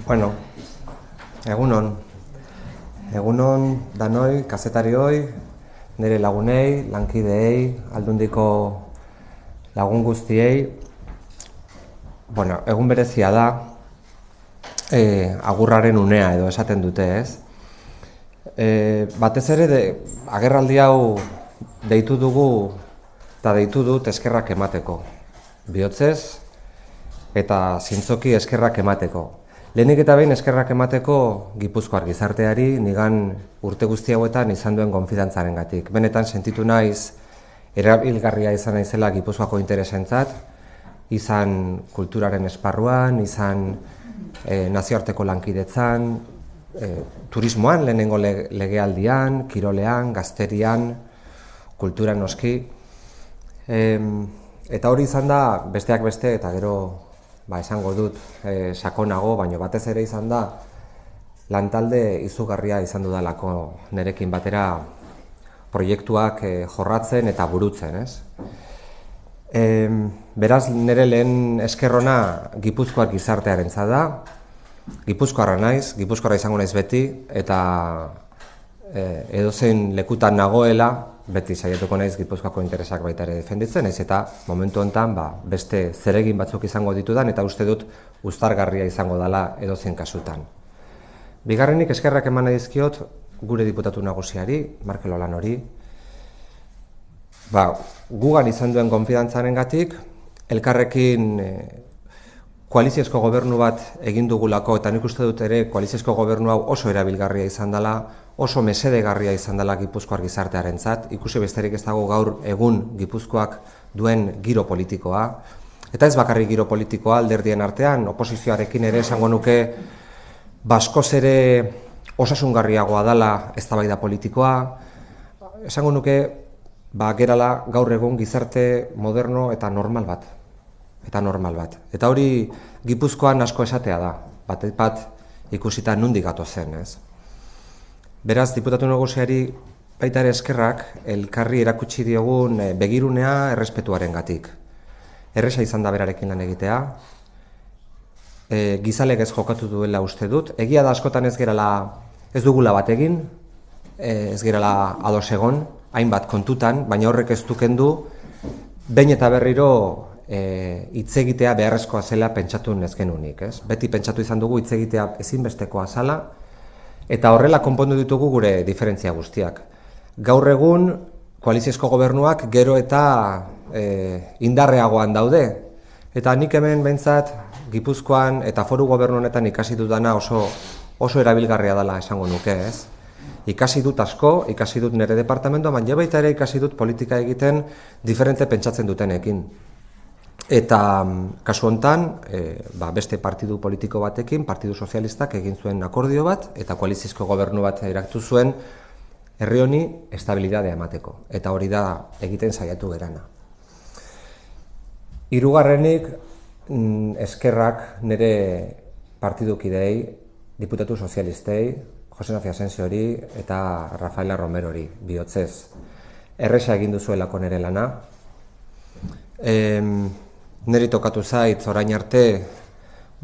Bueno, egunon. Egunon danoi, kazetarioi, nire lagunei, lankideei, aldundiko lagun guztiei. Bueno, egun berezia da, agurraren unea edo esaten dute, ez? Batez ere, agerraldi hau deitu dugu eta deitu dut eskerrak emateko. Bihotzez eta zintzoki eskerrak emateko. Lehenik eta behin eskerrak emateko Gipuzkoar gizarteari nigan urte guzti hauetan izan duen konfidantzarengatik. Benetan sentitu naiz erabilgarria izan naizela Gipuzkoako interesentzat, izan kulturaren esparruan, izan nazioarteko lankidetzan, turismoan, lehenengo legealdian, kirolean, gazterian, kulturan noski. Eta hori izan da besteak beste eta gero esango dut sakonago, baina batez ere izan da lantalde izugarria izan dudalako nerekin batera proiektuak jorratzen eta burutzen, ez? Beraz, nire lehen eskerrona Gipuzkoar gizartearentzat da. Gipuzkoarra naiz, Gipuzkoarra izango naiz beti, eta edozein lekutan nagoela, beti saiatuko naiz Gipuzkoako interesak baita ere defenditzen, naiz eta momentu honetan beste zeregin batzuk izango ditudan, eta uste dut uztargarria izango dela edozein kasutan. Bigarrenik eskerrak eman nahi dizkiot gure diputatu nagusiari, Markel Olanori, gugan izan duen konfidantzarengatik, elkarrekin koaliziozko gobernu bat egin dugulako, eta nik uste dut ere koaliziozko gobernu hau oso erabilgarria izan dela, oso mesedegarria izan dela Gipuzkoar gizartearentzat, ikusi besterik ez dago gaur egun Gipuzkoak duen giro politikoa, eta ez bakarrik giro politikoa alderdien artean, oposizioarekin ere esango nuke askoz ere osasungarriagoa dela eztabaida politikoa, esango nuke gerala gaur egun gizarte moderno eta normal bat. Eta hori Gipuzkoan asko esatea da, bat ikusita nondik gatozen, ez? Beraz, diputatu nagusiari baita ere eskerrak elkarri erakutsi diogun begirunea errespetuarengatik. Erresa izan da berarekin lan egitea, gizalek ez jokatu duela uste dut, egia da askotan ez dugula bat egin, ez gerala ados egon, hainbat kontutan, baina horrek ez du kendu, behin eta berriro hitz egitea beharrezkoa zela pentsatu ez genunik, ez? Beti pentsatu izan dugu hitz egitea ezinbestekoa zela, eta horrela konpondu ditugu gure diferentzia guztiak. Gaur egun, koaliziozko gobernuak gero eta indarreagoan daude, eta nik hemen behintzat Gipuzkoan eta foru gobernu honetan ikasi dudana oso erabilgarria dela esango nuke, ez? Ikasi dut asko, ikasi dut nire departamentoa, baina baita ere ikasi dut politika egiten diferente pentsatzen dutenekin. Eta kasu hontan, beste partidu politiko batekin, Partidu Sozialistak egin zuen akordio bat, eta koaliziozko gobernu bat eraktu zuen herri honi estabilidadea emateko. Eta hori da egiten saiatu gerana. Hirugarrenik, eskerrak nire partidukideei, diputatu sozialistei, Jose Ignacio Asensiori eta Rafaela Romerori, bihotzez. Erresa egin duzuelako nire lana. Niri tokatu zait orain arte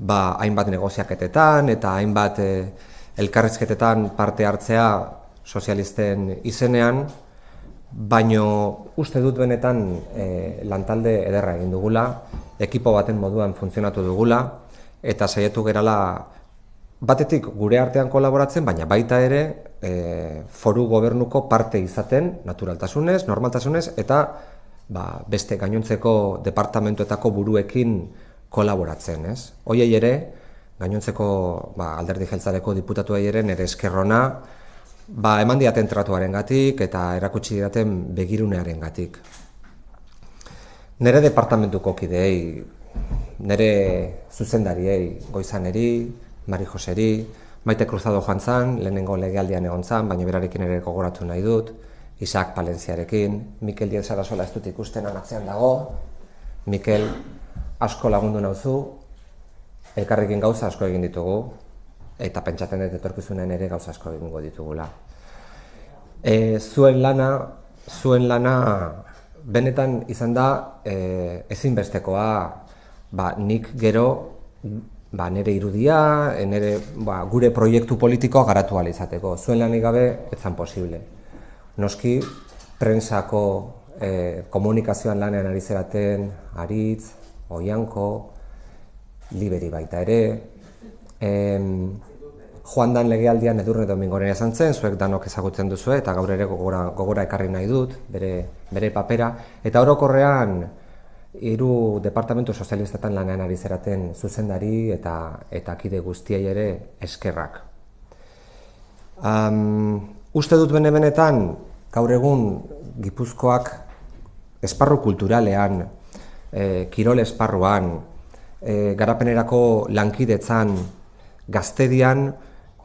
hainbat negoziaketetan eta hainbat elkarrizketetan parte hartzea sozialisten izenean, baino uste dut benetan lantalde ederra egin dugula, ekipo baten moduan funtzionatu dugula, eta saiatu gerala batetik gure artean kolaboratzen, baina baita ere foru gobernuko parte izaten, naturaltasunez, normaltasunez, eta beste gainontzeko departamentuetako buruekin kolaboratzen, ez? Hoiei ere, gainontzeko alderdi jeltzaleko diputatuei ere nire eskerrona eman diaten tratuarengatik eta erakutsi didaten begirunearengatik. Nire departamentuko kideei, nire zuzendariei, Goizaneri, Mari Joseri, Maite Cruzado joan zan, lehenengo legealdian egon zan, baina berarekin ere gogoratu nahi dut, Isaac Palentziarekin, Mikel Diez Sarasola ez dut ikusten atzean dago, Mikel asko lagundu nauzu, elkarrekin gauza asko egin ditugu, eta pentsatzen dut etorkizunen ere gauza asko egingo ditugula. Zuen lana benetan izan da ezinbestekoa nik gero nire irudia, gure proiektu politikoa garatu ahal izateko. Zuen lanik gabe, etzan posible. Noski, prensako komunikazioan lanean ari zeraten, Aritz, Oianko, Liberi baita ere, joan dan legealdian Edurne Domingoren esan zen, zuek danok ezagutzen duzu eta gaur ere gogora ekarri nahi dut, bere papera, eta orokorrean hiru departamentu sozialistetan lanean ari zeraten zuzendari eta kide guztiei ere eskerrak. Uste dut benetan, gaur egun Gipuzkoak esparru kulturalean, kirol esparruan, garapenerako lankidetzan, gaztedian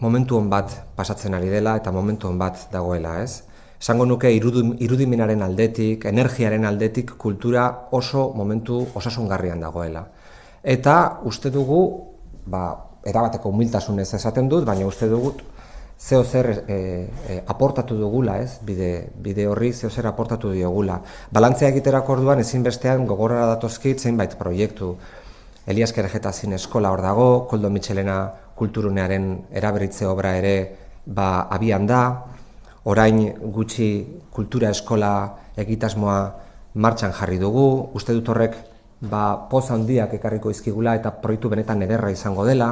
momentu hon bat pasatzen ari dela eta momentu hon bat dagoela, ez? Esango nuke irudimenaren aldetik, energiaren aldetik, kultura oso momentu osasungarrian dagoela. Eta uste dugu, erabateko humiltasunez esaten dut, baina uste dugu zeo zer aportatu dugula, ez? Bide horri zeo zer aportatu diogula. Balantzea egiterako orduan ezinbestean gogorra datozkit zeinbait proiektu. Elias Keregetazin eskola hor dago, Koldo Mitxelena kulturunearen eraberritze obra ere abian da, orain gutxi kultura eskola egitasmoa martxan jarri dugu, uste dut horrek poz handiak ekarriko izkigula eta proiektu benetan ederra izango dela.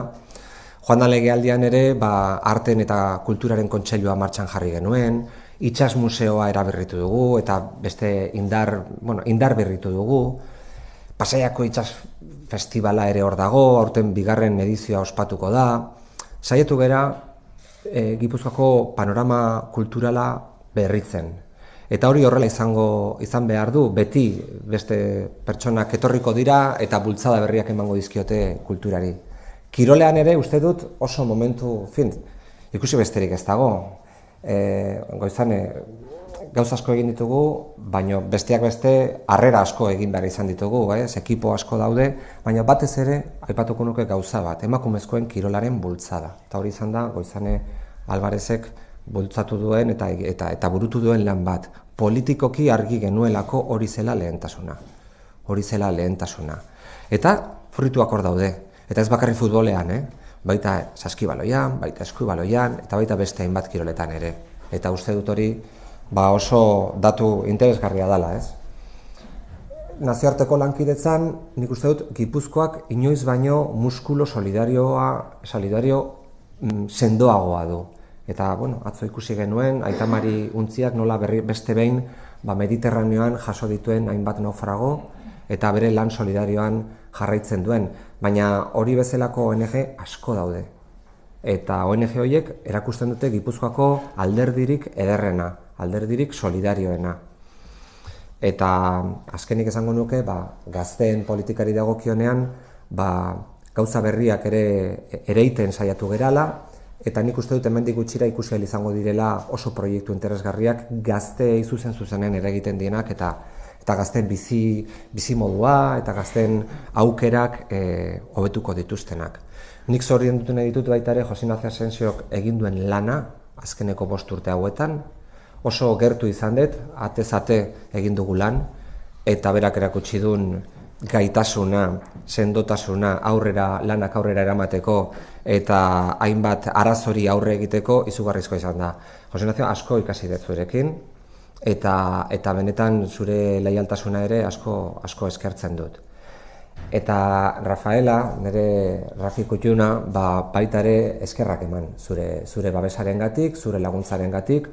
Joan da legealdian ere arten eta kulturaren kontseilua martxan jarri genuen, Itsas museoa eraberritu dugu eta beste indar berritu dugu, Pasaiako Itsas festivala ere hor dago, aurten 2. edizioa ospatuko da, saiatu gera Gipuzkoako panorama kulturala berritzen. Eta hori horrela izan behar du, beti beste pertsonak etorriko dira eta bultzada berriak emango dizkiote kulturari. Kirolean ere uste dut oso momentu, ikusi besterik ez dago. Goizan gauza asko egin ditugu, baina besteak beste harrera asko egin behar izan ditugu, ekipo asko daude, baina batez ere aipatuko nuke gauza bat, emakumezkoen kirolaren bultzada. Eta hori izan da, Goizane Alvarezek bultzatu duen eta burutu duen lan bat. Politikoki argi genuelako hori zela lehentasuna. Eta fruituak hor daude. Eta ez bakarri futbolean, baita saskibaloian, baita eskuibaloian, eta baita beste hainbat kiroletan ere. Eta uste dut hori oso datu interesgarria dela, ez? Nazioarteko lankidetzan, nik uste dut, Gipuzkoak inoiz baino muskulo solidario sendoagoa du. Eta, atzo ikusi genuen, Aitamari Untziak nola beste behin Mediterraneoan jaso dituen hainbat naufrago eta bere lan solidarioan jarraitzen duen. Baina hori bezalako ONG asko daude. Eta ONG horiek erakusten dute Gipuzkoako alderdirik ederrena, alderdirik solidarioena. Eta azkenik esango nuke, gazteen politikari dagokionean, gauza berriak ere ereiten saiatu gerala, eta nik uste dut hemendik gutxira ikusi ahal izango direla oso proiektu interesgarriak gazteei zuzenen ere egiten dienak, eta gazteen bizi modua eta gazteen aukerak hobetuko dituztenak. Nik zoriondu nahi ditut baita ere Jose Ignacio Asensiok egin duen lana azkeneko 5 urte hauetan, oso gertu izan dut, atez ate egin dugu lan, eta berak erakutsi duen gaitasuna, sendotasuna, lanak aurrera eramateko eta hainbat arazori aurre egiteko izugarrizko izan da. Jose Ignacio asko ikasi dut zurekin eta benetan zure leialtasuna ere asko eskertzen dut. Eta Rafaela, nire Rafi Kutxuna, baita ere eskerrak eman zure babesarengatik, zure laguntzarengatik.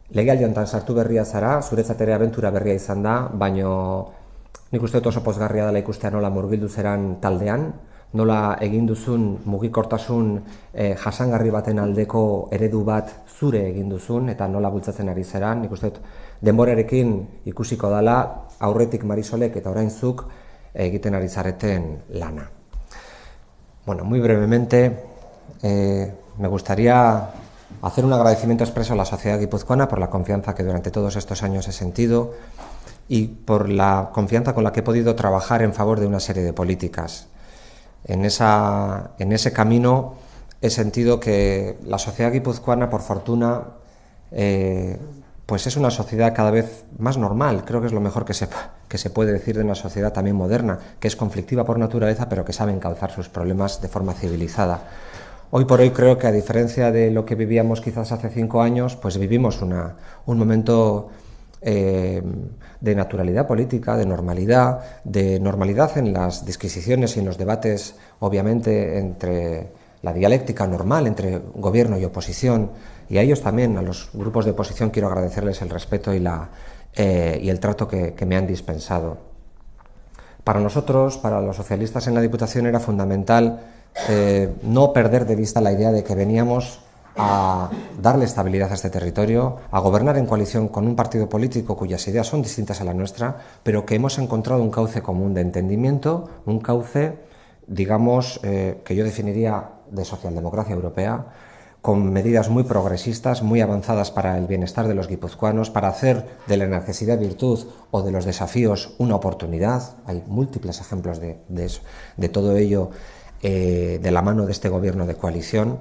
Legealdi honetan sartu berria zara, zuretzat ere abentura berria izan da, baina nik uste dut oso pozgarria dela ikustea nola murgildu zeran taldean, nola egin duzun mugikortasun jasangarri baten aldeko eredu bat zure egin duzun, eta nola bultzatzen ari zeran, nik uste dut denborarekin ikusiko dela aurretik Marisolek eta orain zuk egiten ari zareten lana. Bueno, muy brevemente, me gustaría hacer un agradecimiento expreso a la sociedad guipuzcoana por la confianza que durante todos estos años he sentido y por la confianza con la que he podido trabajar en favor de una serie de políticas. En ese camino he sentido que la sociedad guipuzcoana, por fortuna, pues es una sociedad cada vez más normal, creo que es lo mejor que se que se puede decir de una sociedad también moderna, que es conflictiva por naturaleza, pero que sabe encauzar sus problemas de forma civilizada. Hoy por hoy creo que, a diferencia de lo que vivíamos quizás hace 5 años, pues vivimos un momento de naturalidad política, de normalidad en las disquisiciones y en los debates, obviamente, entre la dialéctica normal entre gobierno y oposición, y a ellos también, a los grupos de oposición, quiero agradecerles el respeto y el trato que me han dispensado. Para nosotros, para los socialistas en la Diputación, era fundamental no perder de vista la idea de que veníamos a darle estabilidad a este territorio, a gobernar en coalición con un partido político cuyas ideas son distintas a la nuestra, pero que hemos encontrado un cauce común de entendimiento, un cauce, digamos, que yo definiría de socialdemocracia europea, con medidas muy progresistas, muy avanzadas para el bienestar de los guipuzcoanos, para hacer de la necesidad virtud o de los desafíos una oportunidad. Hay múltiples ejemplos de todo ello de la mano de este gobierno de coalición.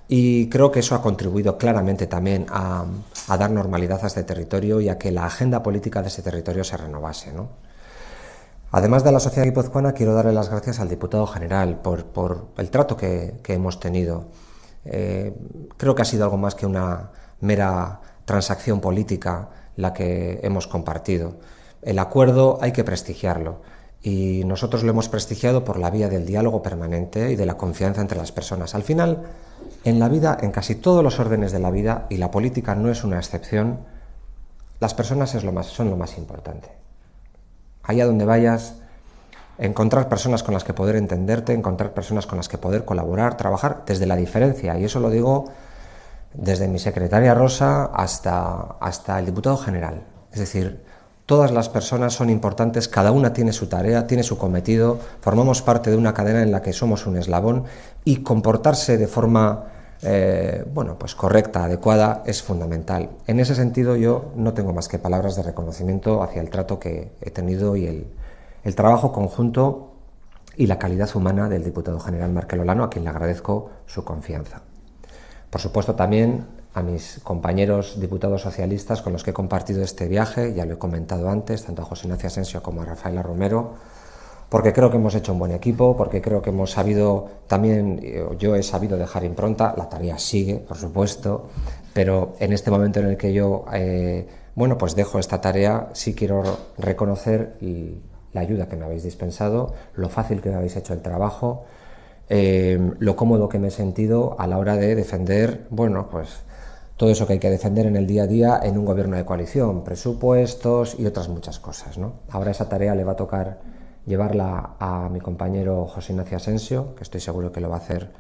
Y creo que eso ha contribuido claramente también a dar normalidad a este territorio y a que la agenda política de este territorio se renovase, ¿no? Además de la sociedad guipuzcoana, quiero darle las gracias al diputado general por el trato que hemos tenido. Creo que ha sido algo más que una mera transacción política la que hemos compartido. El acuerdo hay que prestigiarlo. Y nosotros lo hemos prestigiado por la vía del diálogo permanente y de la confianza entre las personas. Al final, en la vida, en casi todos los órdenes de la vida, y la política no es una excepción, las personas son lo más importante. Allá donde vayas, encontrar personas con las que poder entenderte, encontrar personas con las que poder colaborar, trabajar desde la diferencia. Y eso lo digo desde mi secretaria Rosa hasta el diputado general. Es decir, todas las personas son importantes, cada una tiene su tarea, tiene su cometido, formamos parte de una cadena en la que somos un eslabón, y comportarse de forma pues correcta, adecuada, es fundamental. En ese sentido, yo no tengo más que palabras de reconocimiento hacia el trato que he tenido y el trabajo conjunto y la calidad humana del diputado general Markel Olano, a quien le agradezco su confianza. Por supuesto, también a mis compañeros diputados socialistas con los que he compartido este viaje, ya lo he comentado antes, tanto a José Ignacio Asensio como a Rafaela Romero, porque creo que hemos hecho un buen equipo, porque creo que hemos sabido también, yo he sabido dejar impronta. La tarea sigue, por supuesto, pero en este momento en el que yo pues dejo esta tarea, sí quiero reconocer la ayuda que me habéis dispensado, lo fácil que me habéis hecho el trabajo, lo cómodo que me he sentido a la hora de defender, pues todo eso que hay que defender en el día a día en un gobierno de coalición, presupuestos y otras muchas cosas, ¿no? Ahora esa tarea le va a tocar llevarla a mi compañero José Ignacio Asensio, que estoy seguro que lo va a hacer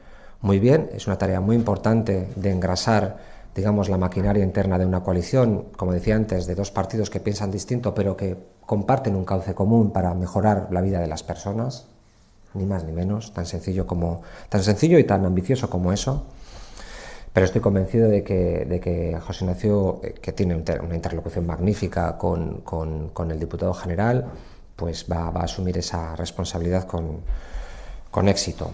muy bien. Es una tarea muy importante de engrasar, digamos, la maquinaria interna de una coalición, como decía antes, de dos partidos que piensan distinto, pero que comparten un cauce común para mejorar la vida de las personas, ni más ni menos, tan sencillo y tan ambicioso como eso. Pero estoy convencido de que José Ignacio, que tiene una interlocución magnífica con el diputado general, pues va a asumir esa responsabilidad con éxito.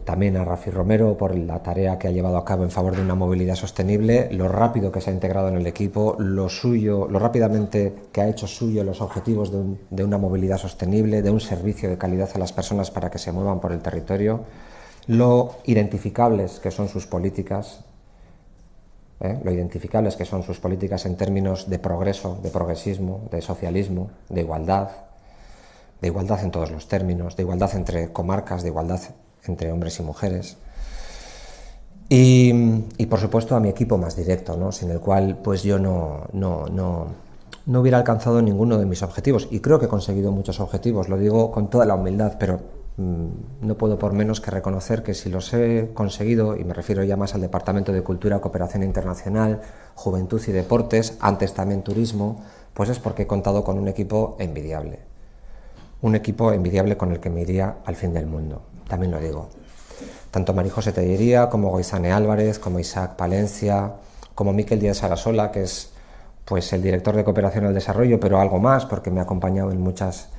También a Rafi Romero por la tarea que ha llevado a cabo en favor de una movilidad sostenible, lo rápido que se ha integrado en el equipo, lo rápidamente que ha hecho suyo los objetivos de una movilidad sostenible, de un servicio de calidad a las personas para que se muevan por el territorio, lo identificables que son sus políticas, en términos de progreso, de progresismo, de socialismo, de igualdad en todos los términos, de igualdad entre comarcas, de igualdad entre hombres y mujeres. Y por supuesto a mi equipo más directo, ¿no? Sin el cual pues yo no hubiera alcanzado ninguno de mis objetivos, y creo que he conseguido muchos objetivos, lo digo con toda la humildad, pero no puedo por menos que reconocer que si los he conseguido, y me refiero ya más al Departamento de Cultura, Cooperación Internacional, Juventud y Deportes, antes también Turismo, pues es porque he contado con un equipo envidiable con el que me iría al fin del mundo, también lo digo. Tanto Marijose Tellería como Goizane Álvarez, como Isaac Palencia, como Miquel Díaz Sarasola, que es pues el director de Cooperación al Desarrollo, pero algo más, porque me ha acompañado en muchas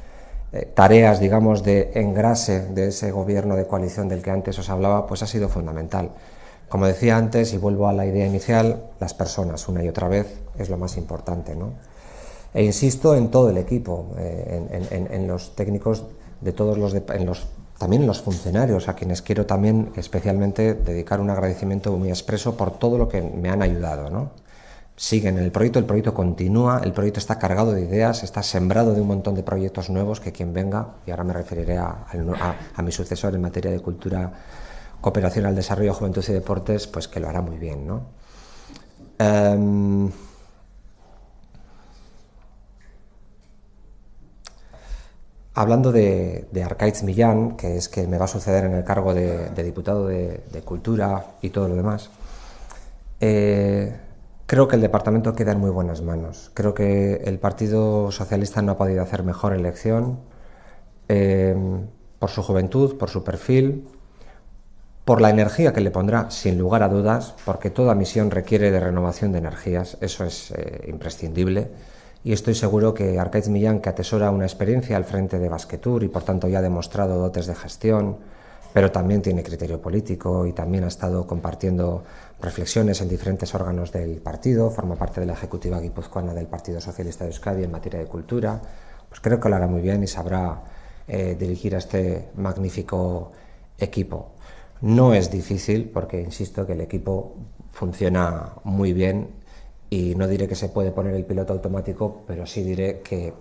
tareas, digamos, de engrase de ese gobierno de coalición del que antes os hablaba, pues ha sido fundamental. Como decía antes, y vuelvo a la idea inicial, las personas, una y otra vez, es lo más importante, ¿no? E insisto en todo el equipo, en los técnicos de todos también en los funcionarios, a quienes quiero también especialmente dedicar un agradecimiento muy expreso por todo lo que me han ayudado, ¿no? Siguen en el proyecto continúa, el proyecto está cargado de ideas, está sembrado de un montón de proyectos nuevos que quien venga, y ahora me referiré a mi sucesor en materia de cultura, cooperación al desarrollo, juventud y deportes, pues que lo hará muy bien, ¿no? Hablando de Arkaitz Millán, que es que me va a suceder en el cargo de diputado de Cultura y todo lo demás, creo que el departamento queda en muy buenas manos. Creo que el Partido Socialista no ha podido hacer mejor elección por su juventud, por su perfil, por la energía que le pondrá, sin lugar a dudas, porque toda misión requiere de renovación de energías, eso es imprescindible. Y estoy seguro que Arkaitz Millán, que atesora una experiencia al frente de Basquetour y por tanto ya ha demostrado dotes de gestión, pero también tiene criterio político y también ha estado compartiendo reflexiones en diferentes órganos del partido, forma parte de la ejecutiva guipuzcoana del Partido Socialista de Euskadi en materia de cultura, pues creo que lo hará muy bien y sabrá dirigir a este magnífico equipo. No es difícil porque insisto que el equipo funciona muy bien. Y no diré que se puede poner el piloto automático, pero sí diré que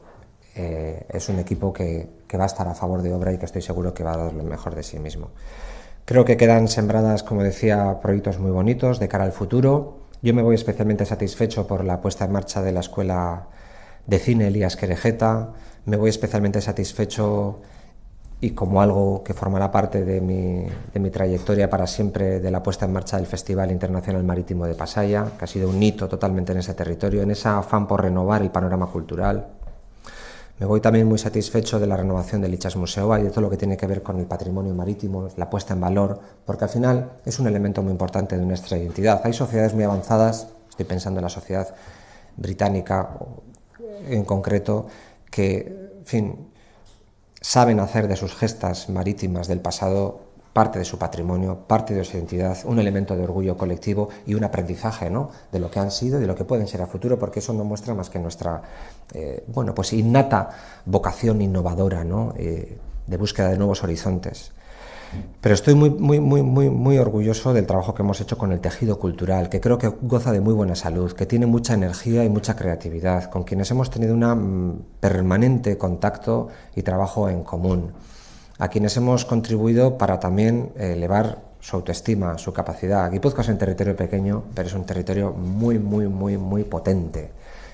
es un equipo que va a estar a favor de obra y que estoy seguro que va a dar lo mejor de sí mismo. Creo que quedan sembradas, como decía, proyectos muy bonitos de cara al futuro. Yo me voy especialmente satisfecho por la puesta en marcha de la Escuela de Cine Elías Querejeta. Me voy especialmente satisfecho y como algo que formará parte de mi trayectoria para siempre de la puesta en marcha del Festival Internacional Marítimo de Pasaia, que ha sido un hito totalmente en ese territorio, en ese afán por renovar el panorama cultural. Me voy también muy satisfecho de la renovación del Itxas Museoa y de todo lo que tiene que ver con el patrimonio marítimo, la puesta en valor, porque al final es un elemento muy importante de nuestra identidad. Hay sociedades muy avanzadas, estoy pensando en la sociedad británica en concreto, que, en fin, saben hacer de sus gestas marítimas del pasado parte de su patrimonio, parte de su identidad, un elemento de orgullo colectivo y un aprendizaje, ¿no?, de lo que han sido y de lo que pueden ser a futuro, porque eso no muestra más que nuestra pues innata vocación innovadora, ¿no?, de búsqueda de nuevos horizontes. Pero estoy muy orgulloso del trabajo que hemos hecho con el tejido cultural, que creo que goza de muy buena salud, que tiene mucha energía y mucha creatividad, con quienes hemos tenido un permanente contacto y trabajo en común, a quienes hemos contribuido para también elevar su autoestima, su capacidad. Guipúzcoa es un territorio pequeño, pero es un territorio muy potente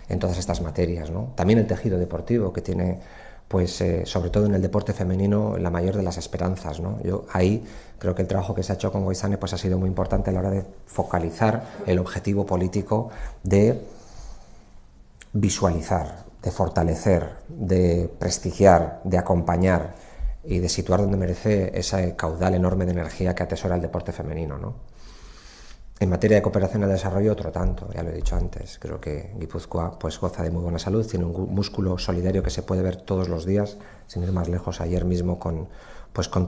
en todas estas materias, ¿no? También el tejido deportivo, que tiene, pues sobre todo en el deporte femenino, la mayor de las esperanzas, ¿no? Yo ahí creo que el trabajo que se ha hecho con Goizane pues ha sido muy importante a la hora de focalizar el objetivo político de visualizar, de fortalecer, de prestigiar, de acompañar y de situar donde merece ese caudal enorme de energía que atesora el deporte femenino, ¿no? En materia de cooperación al desarrollo, otro tanto, ya lo he dicho antes. Creo que Guipúzcoa pues goza de muy buena salud, tiene un músculo solidario que se puede ver todos los días, sin ir más lejos, ayer mismo con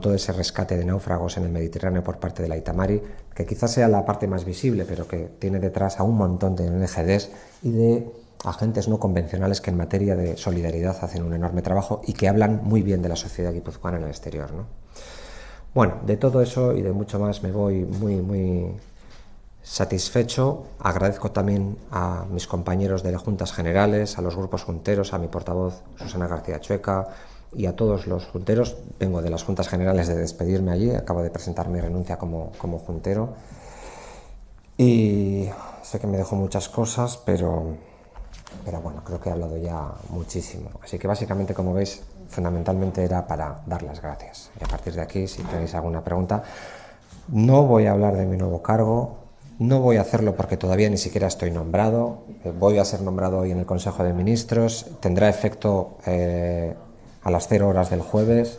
todo ese rescate de náufragos en el Mediterráneo por parte de la Itamari, que quizás sea la parte más visible, pero que tiene detrás a un montón de ONGs y de agentes no convencionales que en materia de solidaridad hacen un enorme trabajo y que hablan muy bien de la sociedad guipuzcoana en el exterior, ¿no? Bueno, de todo eso y de mucho más me voy muy satisfecho. Agradezco también a mis compañeros de las Juntas Generales, a los grupos junteros, a mi portavoz Susana García Chueca y a todos los junteros. Vengo de las Juntas Generales de despedirme allí, acabo de presentar mi renuncia como juntero y sé que me dejo muchas cosas, pero bueno, creo que he hablado ya muchísimo. Así que básicamente, como veis, fundamentalmente era para dar las gracias. Y a partir de aquí, si tenéis alguna pregunta, no voy a hablar de mi nuevo cargo. No voy a hacerlo porque todavía ni siquiera estoy nombrado. Voy a ser nombrado hoy en el Consejo de Ministros. Tendrá efecto a las 0 horas del jueves.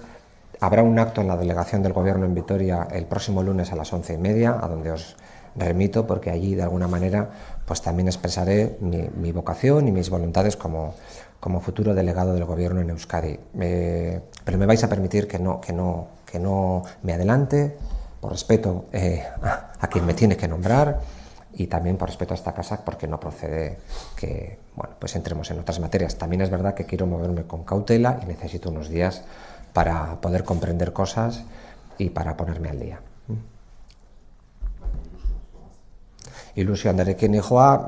Habrá un acto en la delegación del Gobierno en Vitoria el próximo lunes a las 11:30, a donde os remito, porque allí de alguna manera pues también expresaré mi vocación y mis voluntades como futuro delegado del Gobierno en Euskadi. Pero me vais a permitir que no me adelante, por respeto a quien me tiene que nombrar, y también por respeto a esta casa, porque no procede que, bueno, pues entremos en otras materias. También es verdad que quiero moverme con cautela y necesito unos días para poder comprender cosas y para ponerme al día. Ilusionarekin joa,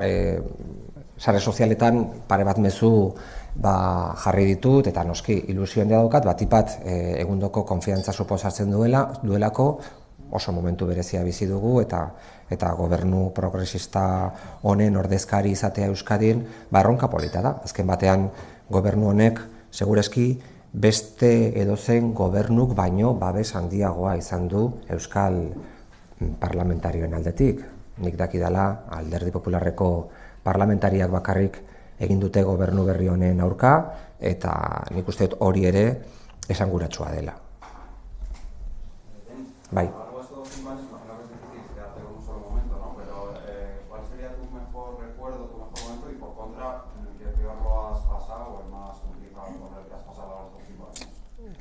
sare sozialetan pare bat mezu jarri ditut, eta noski ilusio handia daukat, batipat egundoko konfiantza suposatzen duelako, oso momentu berezia bizi dugu, eta gobernu progresista honen ordezkari izatea Euskadin, erronka polita da. Azken batean gobernu honek segureski beste edozen gobernuk baino babes handiagoa izan du Euskal parlamentarioen aldetik. Nik dakidala Alderdi Popularreko parlamentariak bakarrik egin dute gobernu berri honen aurka, eta nik uste dut hori ere esanguratsua dela. Bai.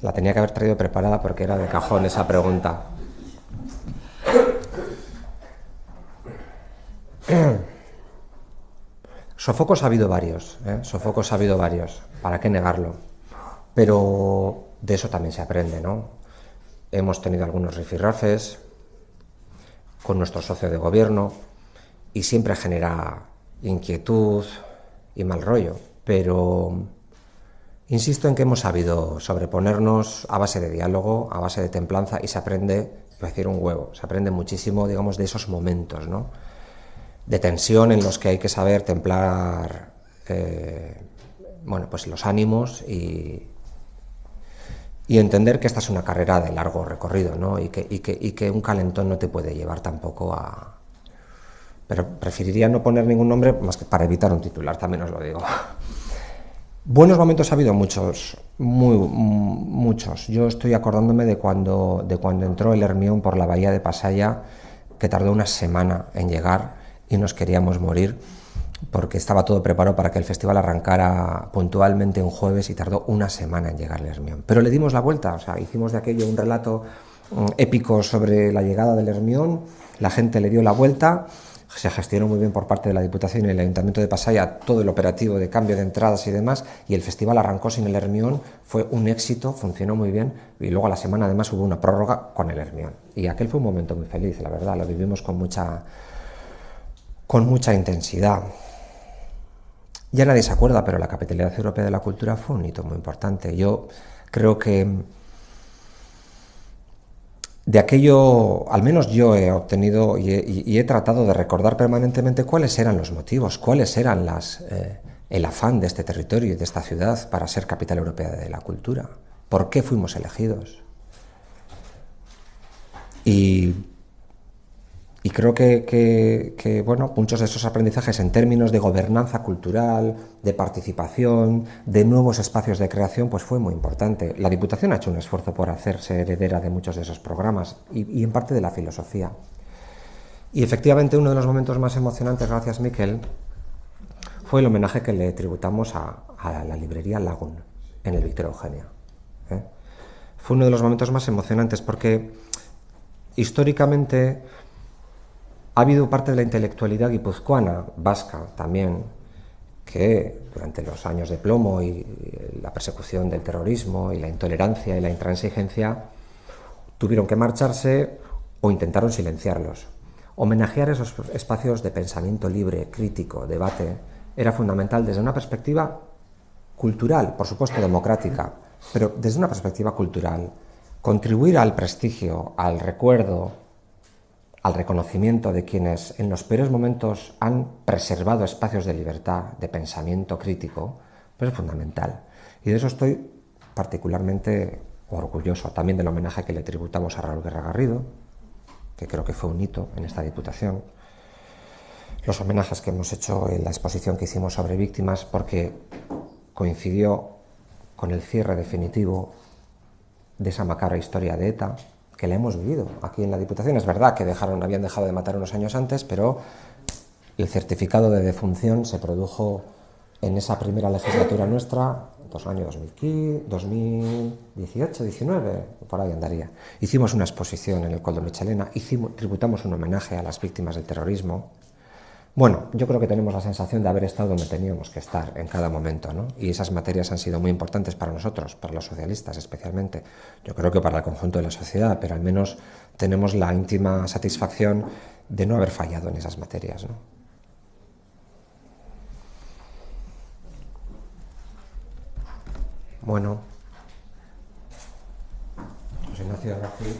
La tenía que haber traído preparada porque era de cajón esa pregunta. Sofocos ha habido varios, ¿para qué negarlo? Pero de eso también se aprende, ¿no? Hemos tenido algunos rifirrafes con nuestro socio de gobierno y siempre genera inquietud y mal rollo, pero insisto en que hemos sabido sobreponernos a base de diálogo, a base de templanza, y se aprende, iba a decir un huevo, se aprende muchísimo, digamos, de esos momentos, ¿no?, de tensión en los que hay que saber templar bueno, pues los ánimos y entender que esta es una carrera de largo recorrido, ¿no?, y que un calentón no te puede llevar tampoco a... Pero preferiría no poner ningún nombre más que para evitar un titular, también os lo digo. Buenos momentos ha habido muchos, muchos. Yo estoy acordándome de cuando entró el Hermión por la bahía de Pasaya, que tardó una semana en llegar y nos queríamos morir porque estaba todo preparado para que el festival arrancara puntualmente un jueves y tardó una semana en llegar el Hermión. Pero le dimos la vuelta, o sea, hicimos de aquello un relato épico sobre la llegada del Hermión, la gente le dio la vuelta, se gestionó muy bien por parte de la Diputación y el Ayuntamiento de Pasaya todo el operativo de cambio de entradas y demás, y el festival arrancó sin el Hermión, fue un éxito, funcionó muy bien, y luego a la semana además hubo una prórroga con el Hermión. Y aquel fue un momento muy feliz, la verdad, lo vivimos con mucha intensidad. Ya nadie se acuerda, pero la Capitalidad Europea de la Cultura fue un hito muy importante. Yo creo que de aquello, al menos yo he obtenido y he tratado de recordar permanentemente cuáles eran los motivos, cuáles eran el afán de este territorio y de esta ciudad para ser Capital Europea de la Cultura. ¿Por qué fuimos elegidos? Y creo que bueno, muchos de esos aprendizajes en términos de gobernanza cultural, de participación, de nuevos espacios de creación, pues fue muy importante. La Diputación ha hecho un esfuerzo por hacerse heredera de muchos de esos programas y en parte de la filosofía. Y efectivamente uno de los momentos más emocionantes, gracias Miquel, fue el homenaje que le tributamos a la librería Lagun en el Víctor Eugenia. Fue uno de los momentos más emocionantes porque históricamente ha habido parte de la intelectualidad guipuzcoana, vasca también, que durante los años de plomo y la persecución del terrorismo y la intolerancia y la intransigencia tuvieron que marcharse o intentaron silenciarlos. Homenajear esos espacios de pensamiento libre, crítico, debate, era fundamental desde una perspectiva cultural, por supuesto democrática, pero desde una perspectiva cultural. Contribuir al prestigio, al recuerdo, al reconocimiento de quienes en los peores momentos han preservado espacios de libertad, de pensamiento crítico, pues es fundamental. Y de eso estoy particularmente orgulloso, también del homenaje que le tributamos a Raúl Guerra Garrido, que creo que fue un hito en esta Diputación, los homenajes que hemos hecho en la exposición que hicimos sobre víctimas, porque coincidió con el cierre definitivo de esa macabra historia de ETA, que la hemos vivido aquí en la Diputación. Es verdad que habían dejado de matar unos años antes, pero el certificado de defunción se produjo en esa primera legislatura nuestra, año 2018-19, por ahí andaría. Hicimos una exposición en el Coldo Michelena, tributamos un homenaje a las víctimas del terrorismo, Bueno, yo creo que tenemos la sensación de haber estado donde teníamos que estar en cada momento, ¿no? Y esas materias han sido muy importantes para nosotros, para los socialistas especialmente. Yo creo que para el conjunto de la sociedad, pero al menos tenemos la íntima satisfacción de no haber fallado en esas materias, ¿no? Bueno, José Ignacio García.